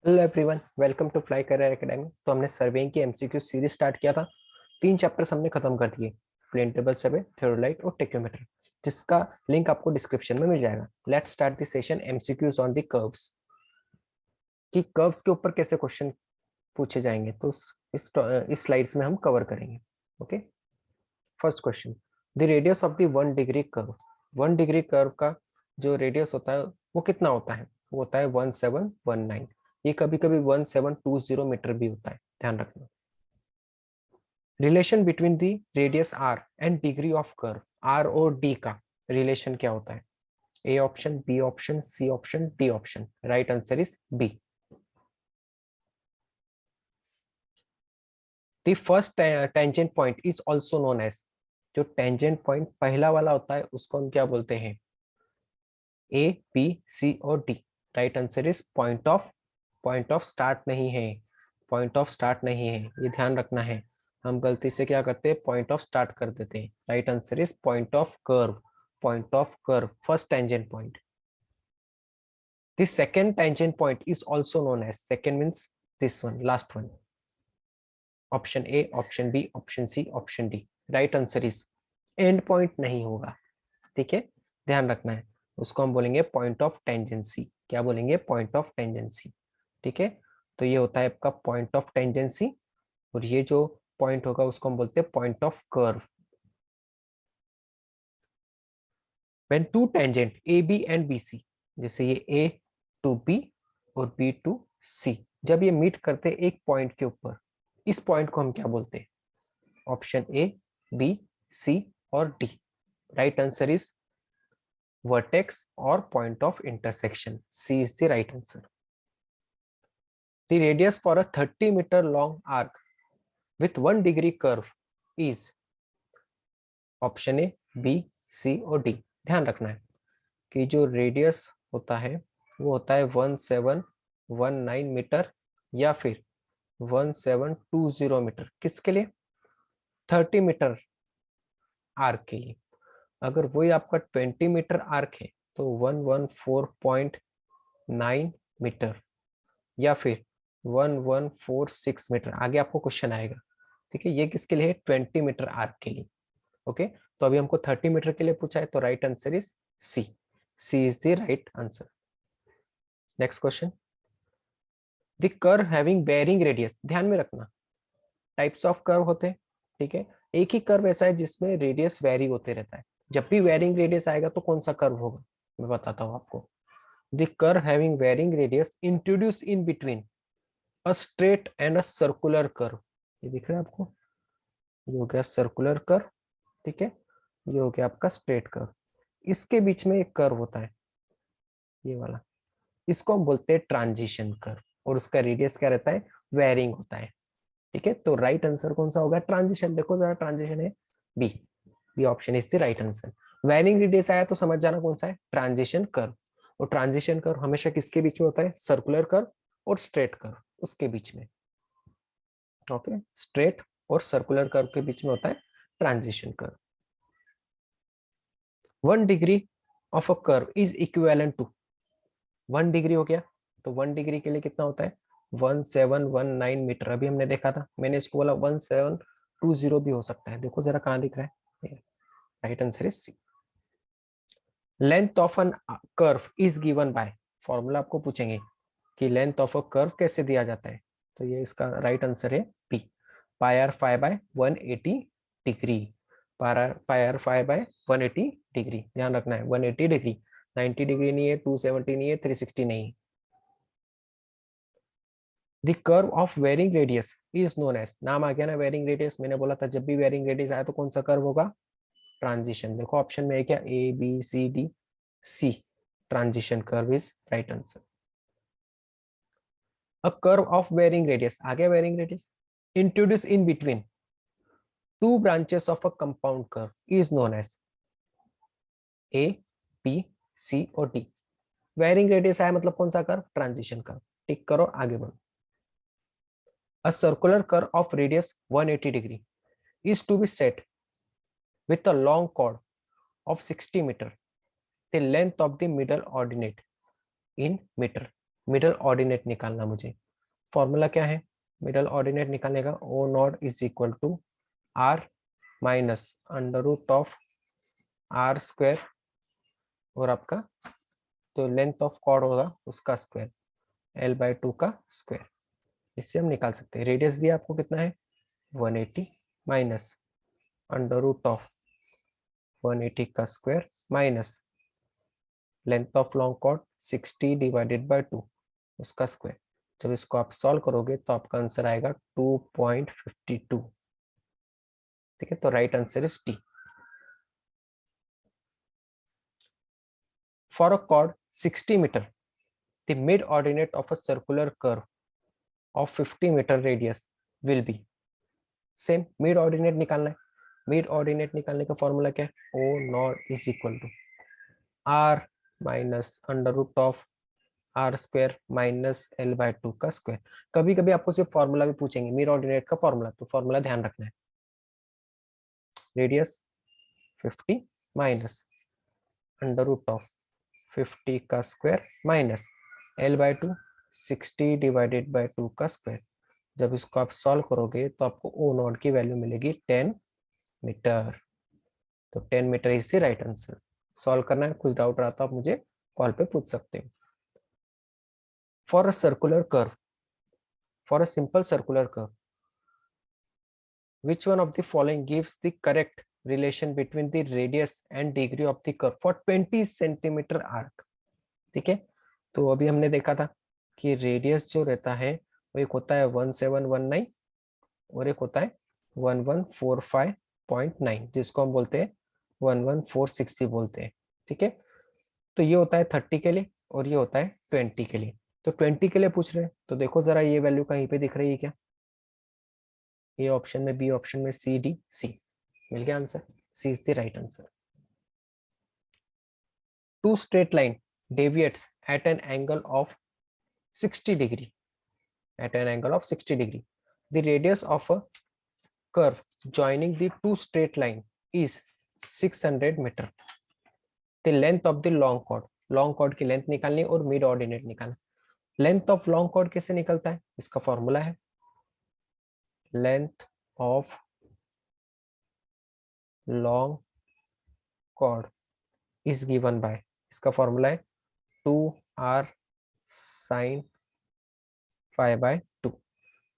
Hello everyone, welcome to Fly Career Academy. तो हमने surveying की एमसीक्यू सीरीज स्टार्ट किया था। 3 चैप्टर्स हमने खत्म कर दिए, प्लेन टेबल सर्वे, थ्योरलाइट और टेक्योमेट्री, जिसका लिंक आपको डिस्क्रिप्शन में मिल जाएगा। Let's start the session MCQs on the curves. कि कर्व्स के ऊपर कैसे क्वेश्चन पूछे जाएंगे, तो इस स्लाइड्स में हम कवर करेंगे। Okay, first question, the radius of the 1 degree curve. 1 degree curve का जो रेडियस होता है वो कितना होता है? वो होता है 1719। ये कभी कभी 1720 मीटर भी होता है, ध्यान रखना। Relation between the radius R and degree of curve, R और डी का रिलेशन क्या होता है? A option, B option, C option, D option. Right answer is B. The first tangent point is also known as, जो tangent point पहला वाला होता है उसको हम क्या बोलते हैं? ए, बी, सी और D. Right answer is point of start नहीं है, पॉइंट ऑफ स्टार्ट नहीं है, ये ध्यान रखना है। हम गलती से क्या करते हैं, पॉइंट ऑफ स्टार्ट कर देते हैं। Right answer is point of curve, point of curve, first tangent point. The second tangent point is also known as, second means this one, last one. Option A, option B, option C, option D. Right answer is end point नहीं होगा, ठीक है, ध्यान रखना है। उसको हम बोलेंगे पॉइंट ऑफ टेंजेंसी। क्या बोलेंगे? Point of tangency. ठीक है, तो ये होता है आपका पॉइंट ऑफ टेंजेंसी, और ये जो पॉइंट होगा उसको हम बोलते हैं point of curve. When two tangent AB and BC, जैसे ये A to B और B to C, जब ये मीट करते हैं एक पॉइंट के ऊपर, इस पॉइंट को हम क्या बोलते हैं? ऑप्शन ए, बी, सी और D. Right answer is vertex और point of intersection, C is the right answer. The radius for a 30 metre long arc with 1 degree curve is, option A, B, C और D. ध्यान रखना है कि जो radius होता है वो होता है 1719 मीटर या फिर 1720 मीटर। किसके लिए? 30 मीटर आर्क के लिए। अगर वही आपका 20 मीटर आर्क है तो 114.9 मीटर या फिर 1146 मीटर। आगे आपको क्वेश्चन आएगा, ठीक है। ये किसके लिए है? 20 मीटर आर्क के लिए। ओके, तो अभी हमको 30 मीटर के लिए पूछा है, तो right answer is C, C is the right answer. Next question, the curve having varying radius. ध्यान में रखना, टाइप्स ऑफ कर्व होते हैं, ठीक है। एक ही कर्व ऐसा है जिसमें रेडियस वेरी होते रहता है। जब भी वेरिंग रेडियस आएगा तो कौन सा कर्व होगा, मैं बताता हूँ आपको। The curve having varying radius introduce in between a straight and a circular curve. ये दिख रहा है आपको? ये हो गया सर्कुलर कर्व, ठीक है। ये हो गया आपका स्ट्रेट कर्व। इसके बीच में एक कर्व होता है, ये वाला, इसको हम बोलते हैं ट्रांजिशन कर्व, और उसका रेडियस क्या रहता है? वेरिंग होता है, ठीक है। तो राइट आंसर कौन सा होगा? ट्रांजिशन। देखो जरा, ट्रांजिशन है B, B option is the right answer. Varying radius आया तो समझ जाना कौन सा है? Transition curve. और ट्रांजिशन कर्व हमेशा किसके बीच में होता है? सर्कुलर कर्व और स्ट्रेट कर्व, उसके बीच में। ओके, स्ट्रेट और सर्कुलर कर्व के बीच में होता है transition curve. 1 degree of a curve is equivalent to, 1 degree हो गया, तो 1 डिग्री के लिए कितना होता है? 1719 मीटर। अभी हमने देखा था, मैंने इसको बोला 1720 भी हो सकता है। देखो जरा कहाँ दिख रहा है, right answer is C. Length of an curve is given by, formula आपको पूछेंगे कि लेंथ ऑफ अ कर्व कैसे दिया जाता है, तो ये इसका राइट आंसर है P, pi R five by 180 degree. Pi R five by 180 degree, ध्यान रखना है 180 डिग्री, 90 डिग्री नहीं है, 270 नहीं है, 360 नहीं है। The curve of varying radius is known as, नाम आ गया ना वेरिंग रेडियस, मैंने बोला था जब भी वेरिंग रेडियस आया तो कौन सा कर्व होगा? ट्रांजिशन। देखो ऑप्शन में है क्या? A, B, C, D, C. Transition curve is right answer. A curve of varying radius, आ गया varying radius, introduce in between two branches of a compound curve is known as A, B, C और D. Varying radius आया मतलब कौन सा curve? Transition curve. टिक करो, आगे बढ़ो। अ circular curve of radius 180 degree is to be set with a long chord of 60 meter, the length of the middle ordinate in meter. Middle ordinate निकालना मुझे। Formula क्या है मिडल ऑर्डिनेट निकालने का? O naught is equal to R minus under root of R square और आपका तो length of chord होगा उसका स्क्वायर L/2 का स्क्वायर। इससे हम निकाल सकते हैं। रेडियस दिया आपको कितना है 180 माइनस अंडर रूट ऑफ 180 का square minus length of long chord 60 divided by 2 उसका स्क्वायर। जब इसको आप सॉल्व करोगे तो आपका आंसर आएगा 2.52। ठीक है, तो right answer is T. For a chord 60 metre the mid ordinate of a circular curve of 50 metre radius will be. Same mid ordinate निकालना है। मिड ऑर्डिनेट निकालने का फॉर्मूला क्या है? O naught is equal to R minus under root of R square minus L/2 का square. कभी कभी आपको सिर्फ फॉर्मूला भी पूछेंगे मिड ऑर्डिनेट का फॉर्मूला, तो फॉर्मूला ध्यान रखना है। Radius 50 minus under root of 50 का square minus L/2 60 divided by 2 का स्क्वायर। जब इसको आप सॉल्व करोगे तो आपको ओ नॉट की वैल्यू मिलेगी 10 मीटर। तो 10 metre is the right answer. Solve करना है, कुछ डाउट रहा तो आप मुझे कॉल पे पूछ सकते हो। For a circular curve, for a simple circular curve, which one of the following gives the correct relation between the radius and degree of the curve for 20 centimeter arc? ठीक है, तो अभी हमने देखा था कि रेडियस जो रहता है वो एक होता है 1719 और एक होता है 1145.9 जिसको हम बोलते हैं 1146 भी बोलते हैं। ठीक है, तो ये होता है 30 के लिए और ये होता है 20 के लिए। तो 20 के लिए पूछ रहे हैं तो देखो जरा ये वैल्यू कहीं पे दिख रही है क्या? ए ऑप्शन में, बी ऑप्शन में, सी, डी, सी। मिल गया answer, C is the right answer. Two straight line deviates at an angle of 60 degree, at an angle of 60 degree. The radius of a curve joining the two straight line is 600 meter. The length of the long chord, long chord की length निकालनी और mid ordinate निकालना। Length of long chord कैसे निकलता है? इसका formula है length of long chord is given by, इसका फॉर्मूला है 2r sin five by 2।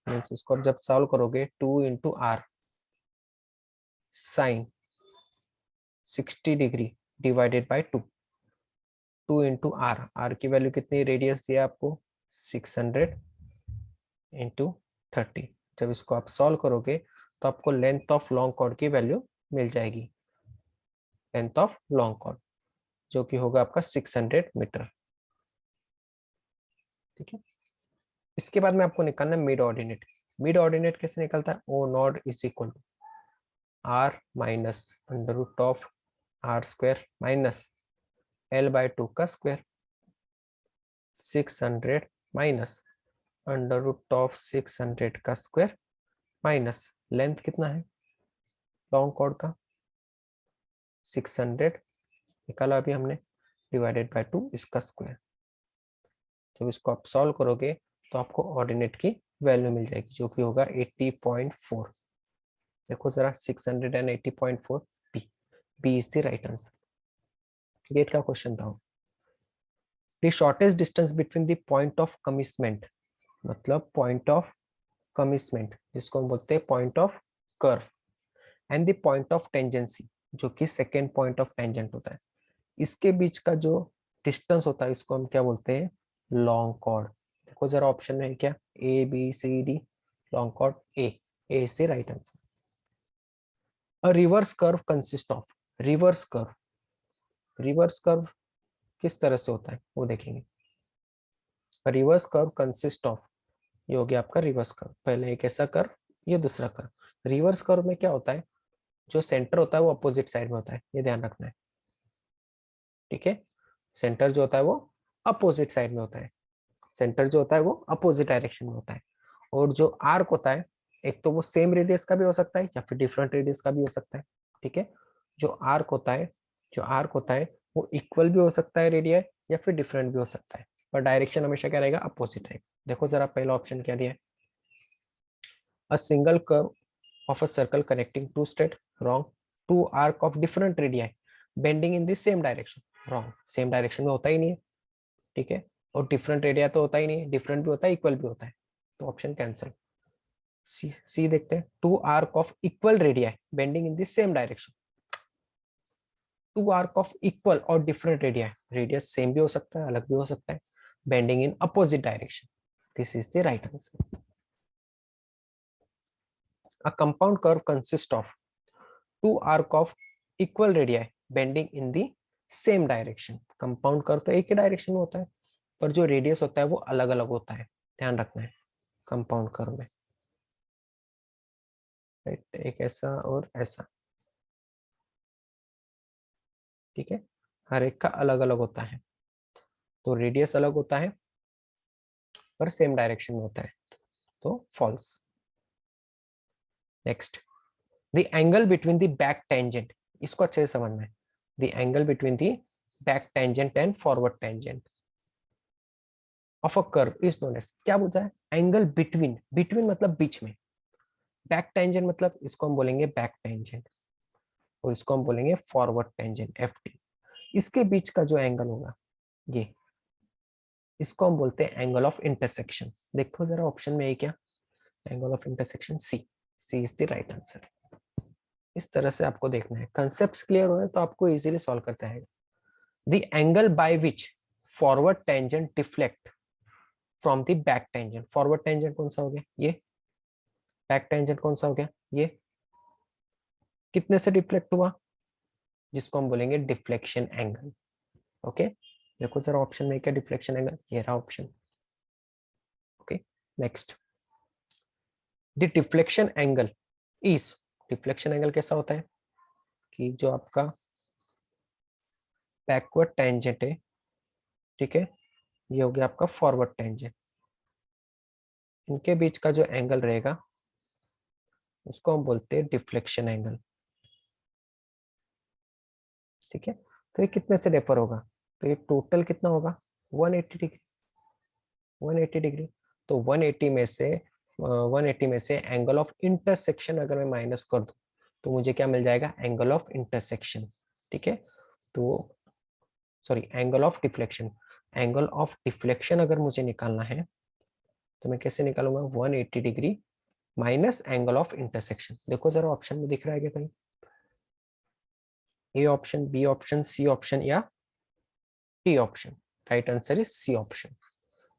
Means इसको जब सॉल्व करोगे 2 into R sine 60 degree divided by 2, 2 into R, R की वैल्यू कितनी रेडियस दिया आपको 600 इंटू 30। जब इसको आप सॉल्व करोगे तो आपको लेंथ ऑफ लॉन्ग कॉर्ड की वैल्यू मिल जाएगी, लेंथ ऑफ लॉन्ग कॉर्ड जो कि होगा आपका 600 मीटर। ठीक है, इसके बाद में आपको निकालना है मिड ऑर्डिनेट। मिड ऑर्डिनेट कैसे निकलता है? O naught is equal to R minus under root of R square minus L/2 का square 600 minus under root of 600 का स्क्वायर माइनस लेंथ कितना है लॉन्ग कॉर्ड का 600 निकाला अभी हमने डिवाइडेड बाय 2 इसका स्क्वायर। जब इसको आप सॉल्व करोगे तो आपको ऑर्डिनेट की वैल्यू मिल जाएगी जो कि होगा 80.4। देखो जरा 680.4 B, B is the right answer. GATE का क्वेश्चन था। The shortest distance between the point of commencement, मतलब पॉइंट ऑफ कमिसमेंट जिसको हम बोलते हैं point of curve, and the point of tangency जो कि सेकेंड पॉइंट ऑफ टेंजेंट होता है, इसके बीच का जो डिस्टेंस होता है इसको हम क्या बोलते हैं? Long chord. देखो जरा ऑप्शन में है क्या? A, B, C, D. Long chord A, A is the right answer. A reverse curve consist of, reverse curve, reverse curve किस तरह से होता है वो देखेंगे। रिवर्स कर्व कंसिस्ट ऑफ, ये हो गया आपका रिवर्स कर्व, पहले एक ऐसा कर्व, ये दूसरा कर्व। रिवर्स कर्व में क्या होता है? जो सेंटर होता है वो अपोजिट साइड में होता है, ये ध्यान रखना है। ठीक है, सेंटर जो होता है वो अपोजिट साइड में होता है, सेंटर जो होता है वो अपोजिट डायरेक्शन में होता है। और जो आर्क होता है एक तो वो सेम रेडियस का भी हो सकता है या फिर डिफरेंट रेडियस का भी हो सकता है। ठीक है, जो आर्क होता है, जो आर्क होता है वो इक्वल भी हो सकता है रेडियस या फिर डिफरेंट भी हो सकता है। पर डायरेक्शन हमेशा क्या रहेगा, अपोजिट रहेगा। देखो जरा पहला ऑप्शन क्या दिया है, a single curve of a circle connecting two straight, wrong. Two arc of different radii bending in the same direction, wrong. same direction में होता ही नहीं है, ठीक है, और different radii तो होता ही नहीं है, different भी होता है, equal भी होता है, तो ऑप्शन कैंसिल। सी देखते हैं, two arc of equal radii bending in the same direction, two arc of equal और different radii, radius same भी हो सकता है, अलग भी हो सकता है, bending in opposite direction, this is the right answer. A compound curve consists of two arc of equal radii bending in the same direction. Compound curve तो एक ही डायरेक्शन में होता है, पर जो रेडियस होता है वो अलग अलग होता है, ध्यान रखना है कंपाउंड कर्व में, राइट, एक ऐसा और ऐसा, ठीक है, हर एक का अलग अलग होता है, तो रेडियस अलग होता है पर सेम डायरेक्शन में होता है, तो false. Next, the angle between the back tangent, इसको अच्छे से समझना है, the angle between the back tangent and forward tangent of a curve is known as, क्या बोलता है, एंगल बिटवीन, बिटवीन मतलब बीच में, बैक टेंजेंट मतलब इसको हम बोलेंगे बैक टेंजेंट, और इसको हम बोलेंगे फॉरवर्ड टेंजेंट एफ टी, इसके बीच का जो एंगल होगा ये, इसको हम बोलते हैं एंगल ऑफ इंटरसेक्शन। देखो जरा ऑप्शन में है क्या, angle of intersection C, C is the right answer. इस तरह से आपको देखना है, कंसेप्ट्स क्लियर हो तो आपको इजीली सॉल्व करते हैं। The angle by which forward tangent deflect from the back tangent, forward tangent कौन सा हो गया ये, बैक टेंजेंट कौन सा हो गया ये, कितने से डिफ्लेक्ट हुआ, जिसको हम बोलेंगे डिफ्लेक्शन एंगल। ओके, देखो जरा ऑप्शन में क्या डिफ्लेक्शन एंगल, ये रहा option. Okay, next, the deflection angle is, deflection angle कैसा होता है कि जो आपका बैकवर्ड टेंजेंट है, ठीक है, ये हो गया आपका फॉरवर्ड टेंजेंट, इनके बीच का जो एंगल रहेगा उसको हम बोलते हैं डिफ्लेक्शन एंगल, ठीक है। तो ये कितने से डिफर होगा, तो ये टोटल कितना होगा 180 डिग्री, 180 डिग्री, तो 180 में से 180 में से एंगल ऑफ इंटरसेक्शन अगर मैं माइनस कर दूं तो मुझे क्या मिल जाएगा, एंगल ऑफ इंटरसेक्शन, ठीक है। तो sorry, angle of deflection, angle of deflection अगर मुझे निकालना है तो मैं कैसे निकालूंगा, 180 degree minus angle of intersection. देखो जरा ऑप्शन में दिख रहा है क्या कहीं, A option, B option, C option या T option, right answer is C option,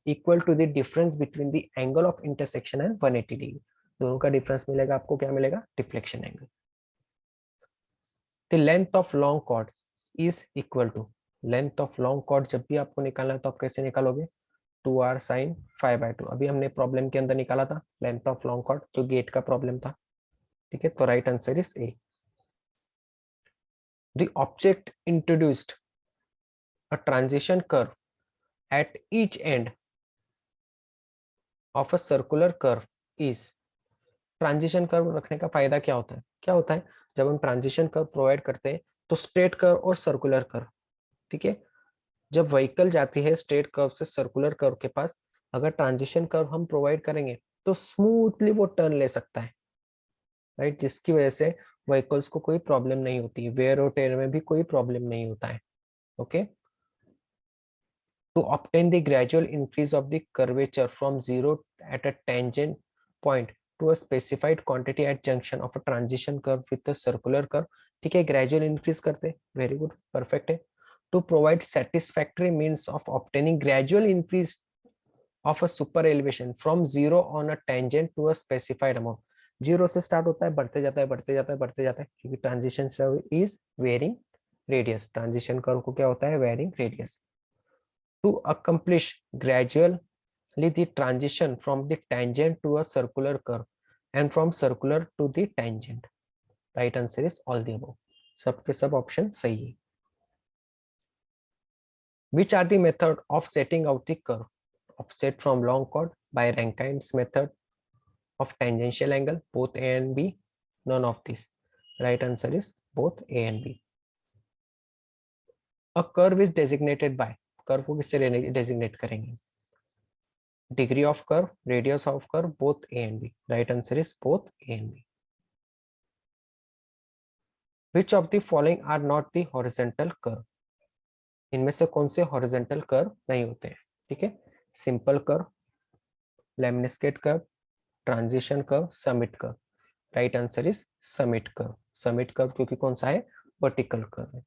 equal to the difference between the angle of intersection and 180 degree, दोनों का डिफरेंस मिलेगा आपको, क्या मिलेगा, deflection angle. The length of long chord is equal to, length of long chord जब भी आपको निकालना है तो आप कैसे निकालोगे, 2r sin 5/2, अभी हमने प्रॉब्लम के अंदर निकाला था लेंथ ऑफ लॉन्ग कॉर्ड, जो गेट का प्रॉब्लम था, ठीक है, तो right answer is A. The object introduced a transition curve at each end of a circular curve is, transition curve रखने का फायदा क्या होता है, क्या होता है, जब हम ट्रांजिशन कर्व प्रोवाइड करते हैं तो स्ट्रेट कर्व और सर्कुलर कर्व, ठीक है, जब व्हीकल जाती है स्ट्रेट कर्व से सर्कुलर कर्व के पास, अगर ट्रांजिशन कर्व हम प्रोवाइड करेंगे तो स्मूथली वो टर्न ले सकता है, राइट, जिसकी वजह से व्हीकल्स को कोई प्रॉब्लम नहीं होती, वेयर और टेयर में भी कोई प्रॉब्लम नहीं होता है। Okay, to obtain the gradual increase of the curvature from zero at a tangent point to a specified quantity at junction of a transition curve with a circular curve, ठीक है, gradual increase करते, very good, perfect है। to provide satisfactory means of obtaining gradual increase of a super elevation from zero on a tangent to a specified amount, zero से start होता है, बढ़ते जाता है, बढ़ते जाता है, बढ़ते जाता है, क्योंकि transition is varying radius, transition curve को क्या होता है, varying radius. to accomplish gradually the transition from the tangent to a circular curve and from circular to the tangent, right answer is all the above, सबके सब option सही है। which are the method of setting out the curve, offset from long chord by Rankine's method of tangential angle, both A and B, none of this, right answer is both A and B। a curve is designated by, कर्व को किससे designate करेंगे? Degree of curve, radius of curve, both A and B. Right answer is both A and B. Which of the following are not the horizontal curve? इनमें से कौन से horizontal curve नहीं होते हैं? ठीक है, simple curve, lemniscate curve, transition curve, summit curve. Right answer is summit curve. Summit curve क्योंकि कौन सा है? वर्टिकल कर्व है.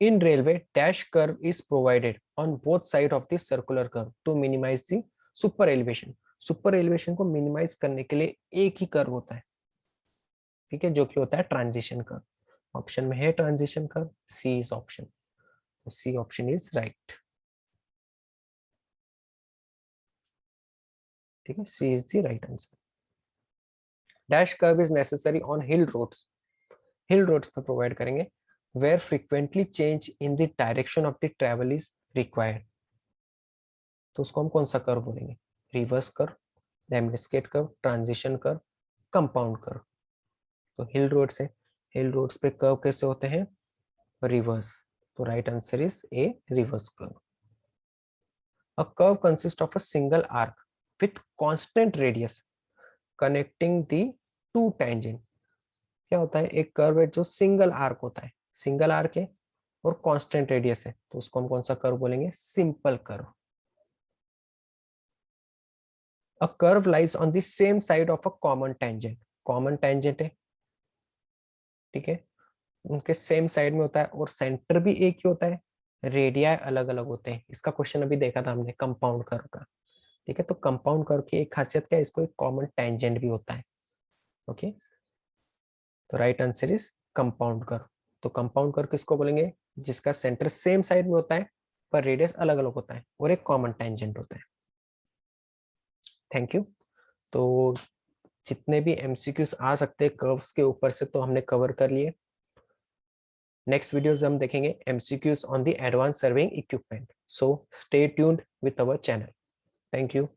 In railway, dash curve is provided on both sides of the circular curve to minimize the super elevation. Super elevation को minimise करने के लिए एक ही कर्व होता है, ठीक है, जो कि होता है ट्रांजिशन कर्व. ऑप्शन में है transition curve, C is option. C option is right. ठीक है, C is the right answer. Dash curve is necessary on hill roads. Hill roads का प्रोवाइड करेंगे where frequently change in the direction of the travel is required. तो उसको हम कौन सा curve बोलेंगे? Reverse curve, lemniscate curve, transition curve, compound curve. तो hill roads है, हिल रोड्स पे कर्व कैसे होते हैं? रिवर्स. तो right answer is A, reverse curve. A curve consist of a single arc with constant radius connecting the two tangent. क्या होता है? एक कर्व है जो सिंगल आर्क होता है, सिंगल आर्क है और कांस्टेंट रेडियस है, तो उसको हम कौन सा कर्व बोलेंगे? Simple curve. A curve lies on the same side of a common tangent. Common tangent है, ठीक है, उनके सेम साइड में होता है और सेंटर भी एक ही होता है, रेडियाई अलग अलग होते हैं. इसका क्वेश्चन अभी देखा था हमने कंपाउंड कर्व का. ठीक है, तो कंपाउंड कर्व की एक खासियत क्या है? इसको एक कॉमन टेंजेंट भी होता है. ओके, तो right answer is compound curve. तो कंपाउंड कर्व किसको बोलेंगे? जिसका सेंटर सेम साइड में होता है पर रेडियस अलग अलग होता है और एक कॉमन टेंजेंट होता है. Thank you. तो जितने भी एमसीक्यूज आ सकते हैं कर्व्स के ऊपर से तो हमने कवर कर लिए. नेक्स्ट वीडियोस हम देखेंगे MCQs on the advance serving equipment. So stay tuned with our channel. Thank you.